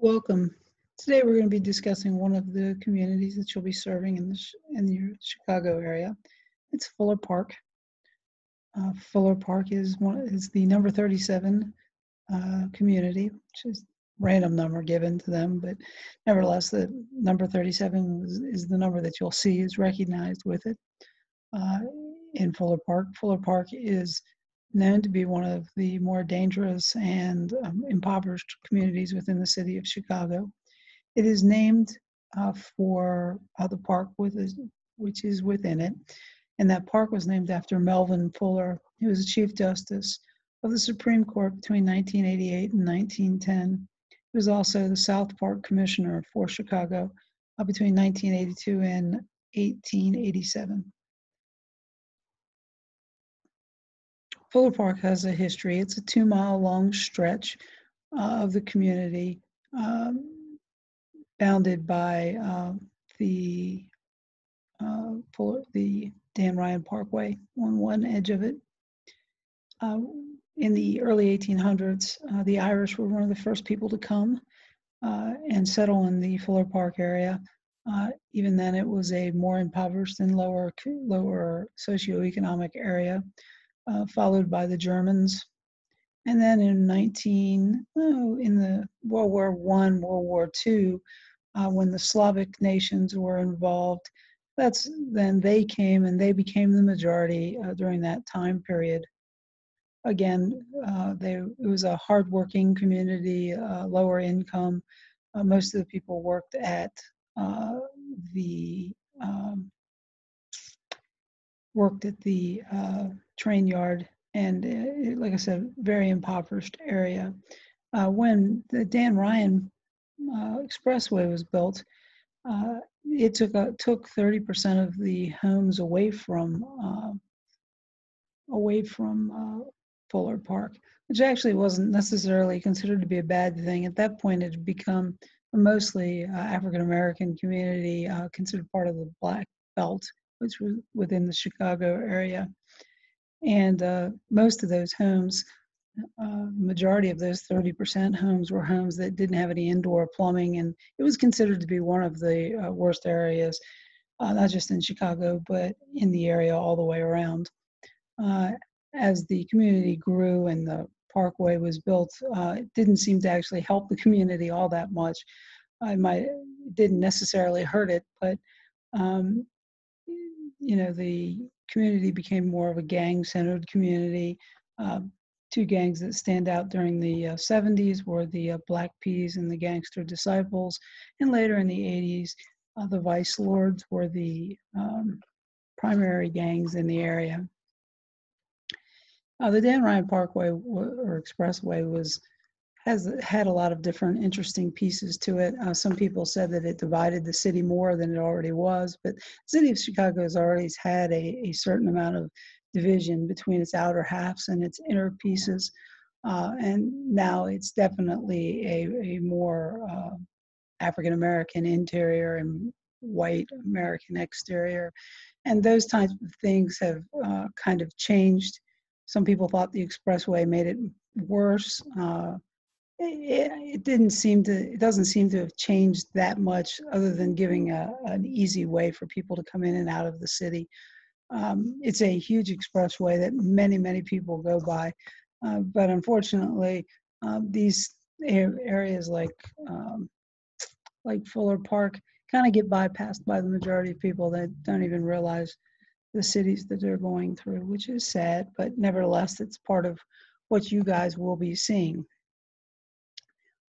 Welcome. Today we're going to be discussing one of the communities that you'll be serving in the Chicago area. It's Fuller Park. Fuller Park is the number 37 community, which is random number given to them, but nevertheless, the number 37 is the number that you'll see is recognized with it in Fuller Park. Fuller Park is known to be one of the more dangerous and impoverished communities within the city of Chicago. It is named for the park which is within it, and that park was named after Melvin Fuller. He was the Chief Justice of the Supreme Court between 1988 and 1910. He was also the South Park Commissioner for Chicago between 1982 and 1887. Fuller Park has a history. It's a 2-mile long stretch of the community bounded by the Dan Ryan Parkway on one edge of it. In the early 1800s, the Irish were one of the first people to come and settle in the Fuller Park area. Even then, it was a more impoverished and lower socioeconomic area, followed by the Germans. And then in the World War I, World War II, when the Slavic nations were involved, then they came and they became the majority during that time period. Again, it was a hardworking community, lower income. Most of the people worked at the train yard, and like I said, very impoverished area. When the Dan Ryan Expressway was built, it took 30% of the homes away from Fuller Park, which actually wasn't necessarily considered to be a bad thing. At that point, it had become a mostly African American community, considered part of the Black Belt, which was within the Chicago area. And most of those homes, majority of those 30% homes were homes that didn't have any indoor plumbing, and it was considered to be one of the worst areas, not just in Chicago, but in the area all the way around. As the community grew and the parkway was built, it didn't seem to actually help the community all that much. It didn't necessarily hurt it, but the community became more of a gang-centered community. Two gangs that stand out during the 70s were the Black Peas and the Gangster Disciples, and later in the 80s, the Vice Lords were the primary gangs in the area. The Dan Ryan Parkway or Expressway had a lot of different interesting pieces to it. Some people said that it divided the city more than it already was, but the city of Chicago has always had a certain amount of division between its outer halves and its inner pieces. And now it's definitely a more African-American interior and white American exterior. And those types of things have kind of changed. Some people thought the expressway made it worse. It doesn't seem to have changed that much, other than giving an easy way for people to come in and out of the city. It's a huge expressway that many people go by, but unfortunately, these areas like Fuller Park kind of get bypassed by the majority of people that don't even realize the cities that they're going through, which is sad, but nevertheless, it's part of what you guys will be seeing.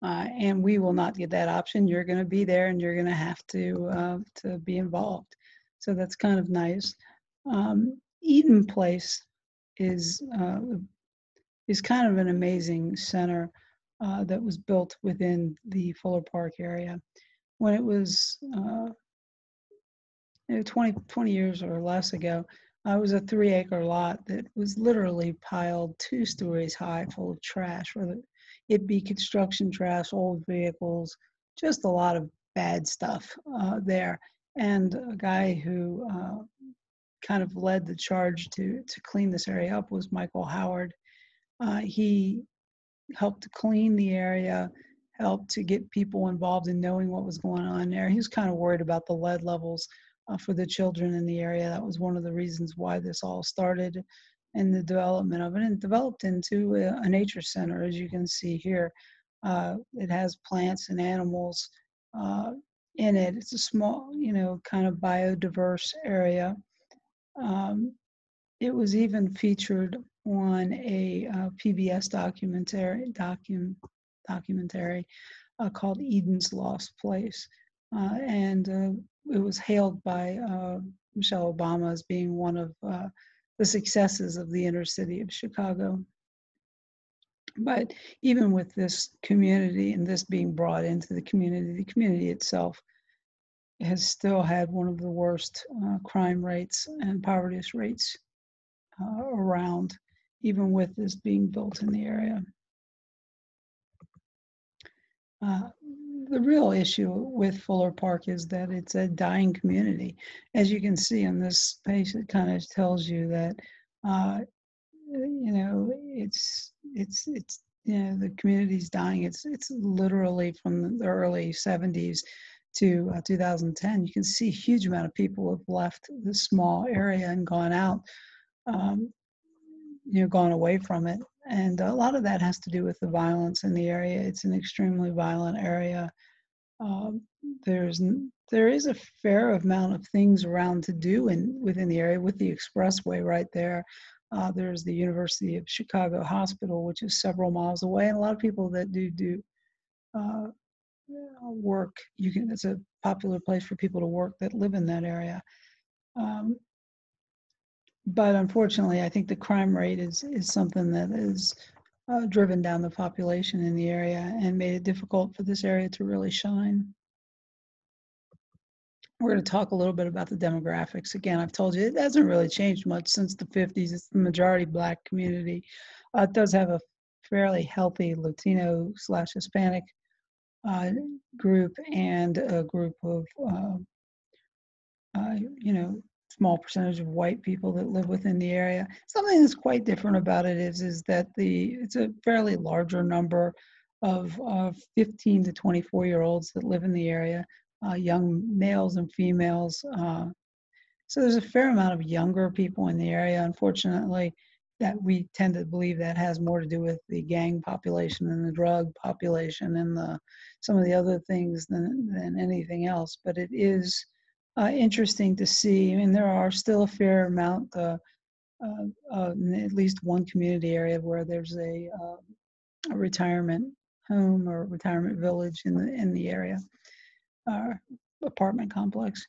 And we will not get that option. You're going to be there, and you're going to have to be involved. So that's kind of nice. Eaton Place is kind of an amazing center that was built within the Fuller Park area. When it was 20 years or less ago, it was a 3-acre lot that was literally piled 2 stories high, full of trash, whether it be construction trash, old vehicles, just a lot of bad stuff there. And a guy who kind of led the charge to clean this area up was Michael Howard. He helped clean the area, helped to get people involved in knowing what was going on there. He was kind of worried about the lead levels for the children in the area. That was one of the reasons why this all started and the development of it, and developed into a nature center, as you can see here. It has plants and animals in it. It's a small, kind of biodiverse area. It was even featured on a PBS documentary called Eden's Lost Place. And it was hailed by Michelle Obama as being one of the successes of the inner city of Chicago. But even with this community and this being brought into the community itself has still had one of the worst crime rates and poverty rates around, even with this being built in the area. The real issue with Fuller Park is that it's a dying community. As you can see on this page, it kind of tells you that, the community's dying. It's literally from the early 70s to 2010. You can see a huge amount of people have left this small area and gone out, gone away from it. And a lot of that has to do with the violence in the area. It's an extremely violent area. There is a fair amount of things around to do within the area, with the expressway right there. There's the University of Chicago Hospital, which is several miles away, and a lot of people that do work. It's a popular place for people to work that live in that area. But unfortunately, I think the crime rate is something that is driven down the population in the area and made it difficult for this area to really shine. We're going to talk a little bit about the demographics. Again, I've told you it hasn't really changed much since the 50s. It's the majority Black community. It does have a fairly healthy Latino/Hispanic group and a group of, small percentage of white people that live within the area. Something that's quite different about it is that it's a fairly larger number of 15 to 24-year-olds that live in the area, young males and females. So there's a fair amount of younger people in the area, unfortunately, that we tend to believe that has more to do with the gang population and the drug population and some of the other things than anything else. But it is interesting to see. I mean, there are still a fair amount, in at least one community area, where there's a retirement home or retirement village in the area, apartment complex.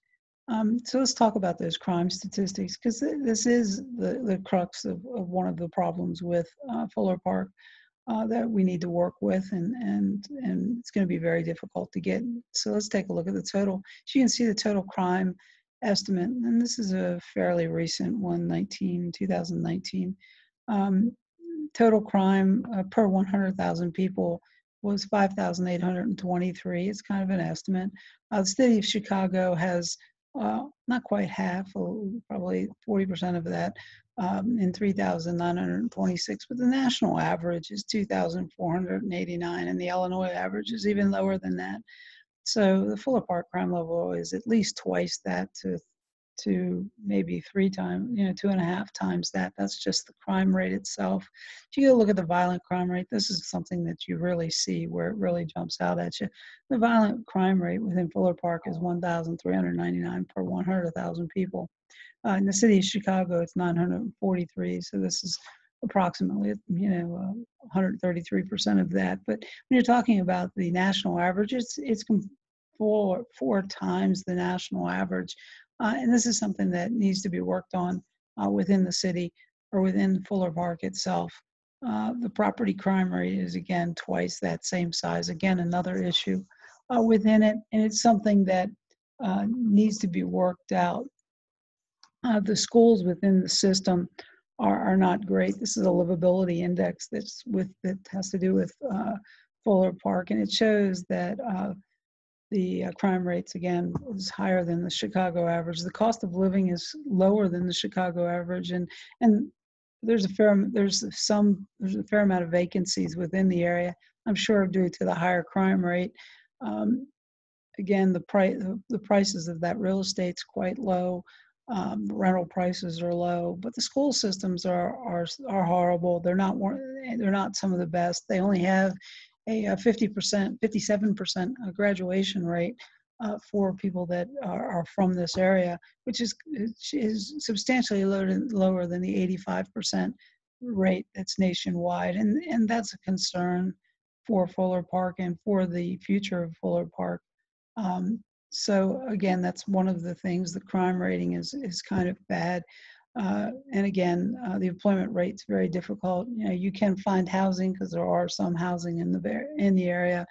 So let's talk about those crime statistics, because this is the crux of one of the problems with Fuller Park that we need to work with, and it's going to be very difficult to get. So let's take a look at the total. So you can see the total crime estimate, and this is a fairly recent one, 2019. Total crime per 100,000 people was 5,823. It's kind of an estimate. The city of Chicago has not quite half, probably 40% of that, in 3,926, but the national average is 2,489, and the Illinois average is even lower than that. So the Fuller Park crime level is at least twice that to maybe 3 times, 2.5 times that. That's just the crime rate itself. If you go look at the violent crime rate, this is something that you really see where it really jumps out at you. The violent crime rate within Fuller Park is 1,399 per 100,000 people. In the city of Chicago, it's 943. So this is approximately, 133% of that. But when you're talking about the national average, it's four times the national average. And this is something that needs to be worked on within the city or within Fuller Park itself. The property crime rate is, again, twice that same size. Again, another issue within it, and it's something that needs to be worked out. The schools within the system are not great. This is a livability index that has to do with Fuller Park, and it shows that the crime rates, again, is higher than the Chicago average. The cost of living is lower than the Chicago average, and there's a fair amount of vacancies within the area. I'm sure due to the higher crime rate. Um, Again, the prices of that real estate's quite low. Rental prices are low, but the school systems are horrible. They're not some of the best. They only have a 50%, 57% graduation rate for people that are from this area, which is substantially lower than the 85% rate that's nationwide, and that's a concern for Fuller Park and for the future of Fuller Park. Um, so again, that's one of the things. The crime rating is kind of bad, and again, the employment rate's very difficult. You know, you can find housing because there are some housing in the area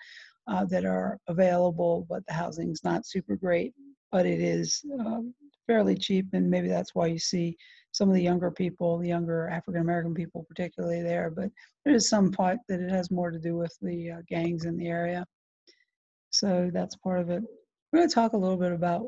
that are available, but the housing's not super great. But it is fairly cheap, and maybe that's why you see some of the younger people, the younger African American people, particularly there. But there is some part that it has more to do with the gangs in the area. So that's part of it. We're going to talk a little bit about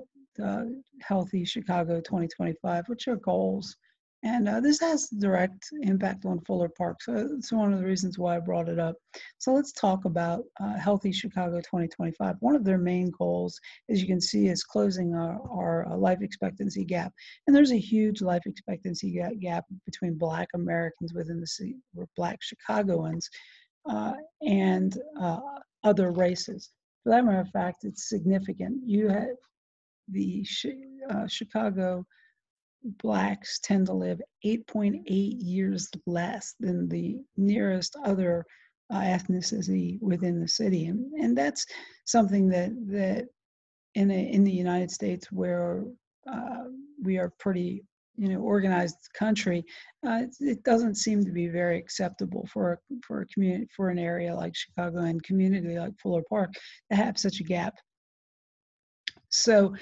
Healthy Chicago 2025, which are goals. And this has direct impact on Fuller Park. So it's one of the reasons why I brought it up. So let's talk about Healthy Chicago 2025. One of their main goals, as you can see, is closing our life expectancy gap. And there's a huge life expectancy gap between Black Americans within the city, or Black Chicagoans, and other races. For that matter of fact, it's significant. You have the Chicago Blacks tend to live 8.8 years less than the nearest other ethnicity within the city, and that's something that in the United States, where we are pretty organized country, it doesn't seem to be very acceptable for a community, for an area like Chicago and community like Fuller Park to have such a gap. So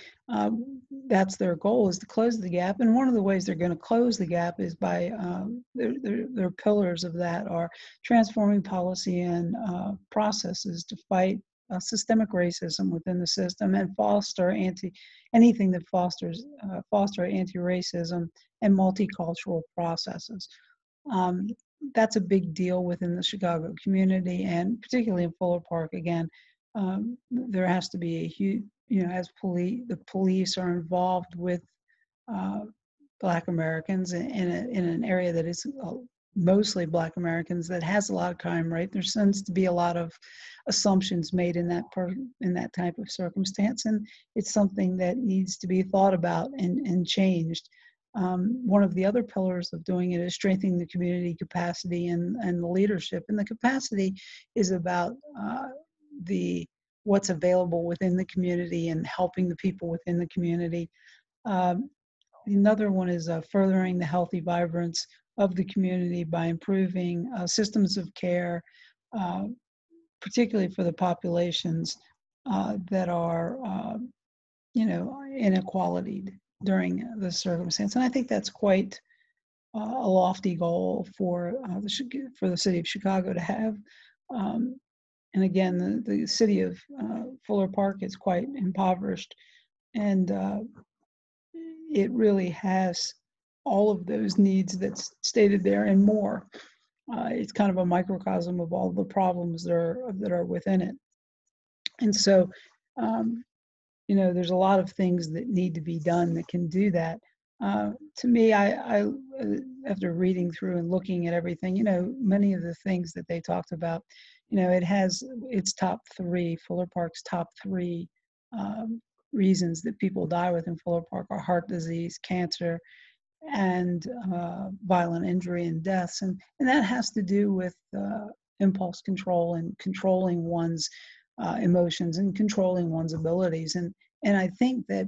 that's their goal, is to close the gap. And one of the ways they're going to close the gap is by their pillars of that are transforming policy and processes to fight systemic racism within the system and foster anything that foster anti-racism and multicultural processes. That's a big deal within the Chicago community, and particularly in Fuller Park. Again, there has to be a huge, as the police are involved with Black Americans in an area that is mostly Black Americans, that has a lot of crime rate. There tends to be a lot of assumptions made in that type of circumstance, and it's something that needs to be thought about and changed. One of the other pillars of doing it is strengthening the community capacity and the leadership. And the capacity is about what's available within the community and helping the people within the community. Another one is furthering the healthy vibrance of the community by improving systems of care, particularly for the populations that are, inequality during the circumstance. And I think that's quite a lofty goal for the city of Chicago to have. And again, the city of Fuller Park is quite impoverished, and it really has all of those needs that's stated there and more. It's kind of a microcosm of all the problems that are within it. And so, there's a lot of things that need to be done that can do that. To me, I after reading through and looking at everything, many of the things that they talked about, it has its top three, Fuller Park's top three reasons that people die within Fuller Park are heart disease, cancer, and violent injury and deaths. And that has to do with impulse control and controlling one's emotions and controlling one's abilities. And I think that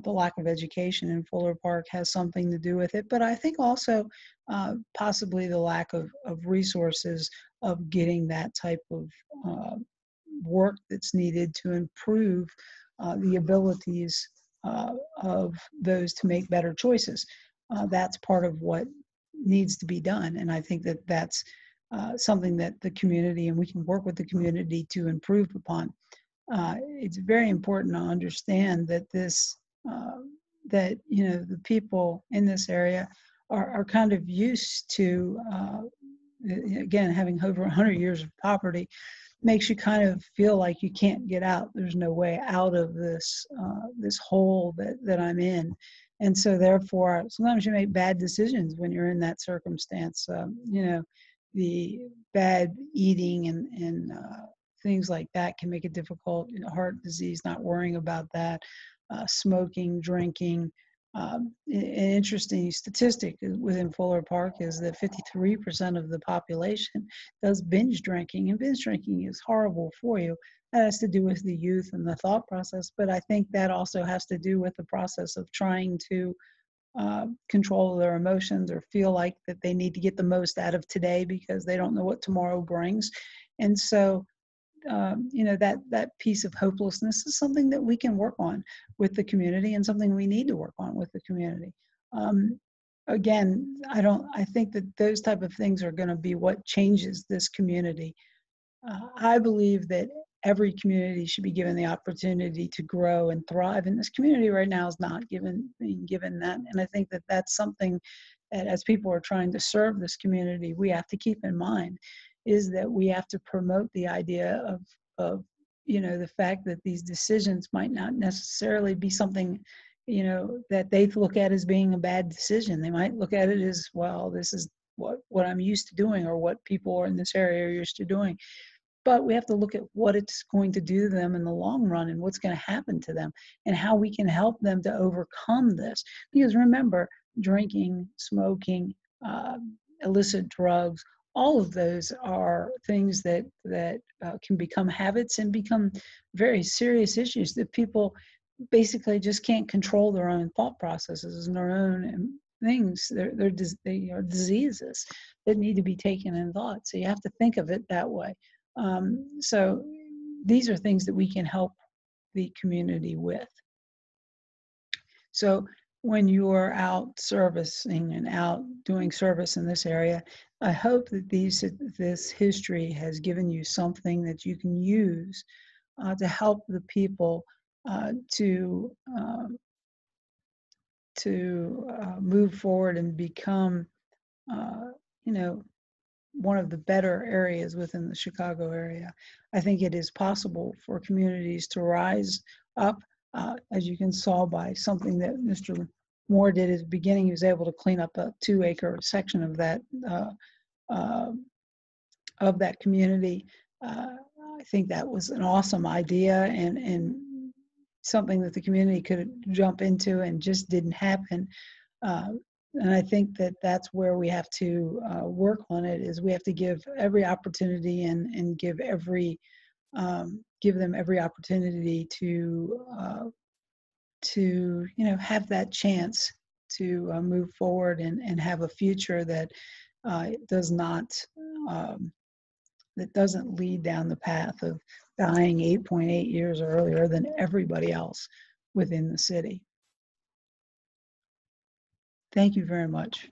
the lack of education in Fuller Park has something to do with it, but I think also possibly the lack of resources of getting that type of work that's needed to improve the abilities of those to make better choices. That's part of what needs to be done, and I think that that's something that the community, and we can work with the community to improve upon. It's very important to understand that the people in this area are kind of used to, again, having over 100 years of poverty, makes you kind of feel like you can't get out. There's no way out of this this hole that I'm in. And so therefore, sometimes you make bad decisions when you're in that circumstance. You know, the bad eating and things like that can make it difficult. You know, heart disease, not worrying about that, smoking, drinking. An interesting statistic within Fuller Park is that 53% of the population does binge drinking, and binge drinking is horrible for you. That has to do with the youth and the thought process, but I think that also has to do with the process of trying to control their emotions or feel like that they need to get the most out of today because they don't know what tomorrow brings. And so you know, that piece of hopelessness is something that we can work on with the community, and something we need to work on with the community. Again, I think that those type of things are going to be what changes this community. I believe that every community should be given the opportunity to grow and thrive, and this community right now is not being given that. And I think that that's something that, as people are trying to serve this community, we have to keep in mind, is that we have to promote the idea of you know, the fact that these decisions might not necessarily be something, you know, that they look at as being a bad decision. They might look at it as, well, this is what I'm used to doing, or what people in this area are used to doing. But we have to look at what it's going to do to them in the long run, and what's going to happen to them, and how we can help them to overcome this. Because remember, drinking, smoking, uh, illicit drugs, all of those are things that can become habits and become very serious issues that people basically just can't control their own thought processes and their own things. They are diseases that need to be taken in thought. So you have to think of it that way. So these are things that we can help the community with. So when you are out servicing and out doing service in this area, I hope that this history has given you something that you can use to help the people to move forward and become, you know, one of the better areas within the Chicago area. I think it is possible for communities to rise up, as you can saw by something that Mr. Moore did at the beginning. He was able to clean up a 2-acre section of that community. I think that was an awesome idea, and something that the community could jump into, and just didn't happen. And I think that that's where we have to work on it, is we have to give every opportunity, and give them every opportunity to you know, have that chance to move forward and have a future that that doesn't lead down the path of dying 8.8 years earlier than everybody else within the city. Thank you very much.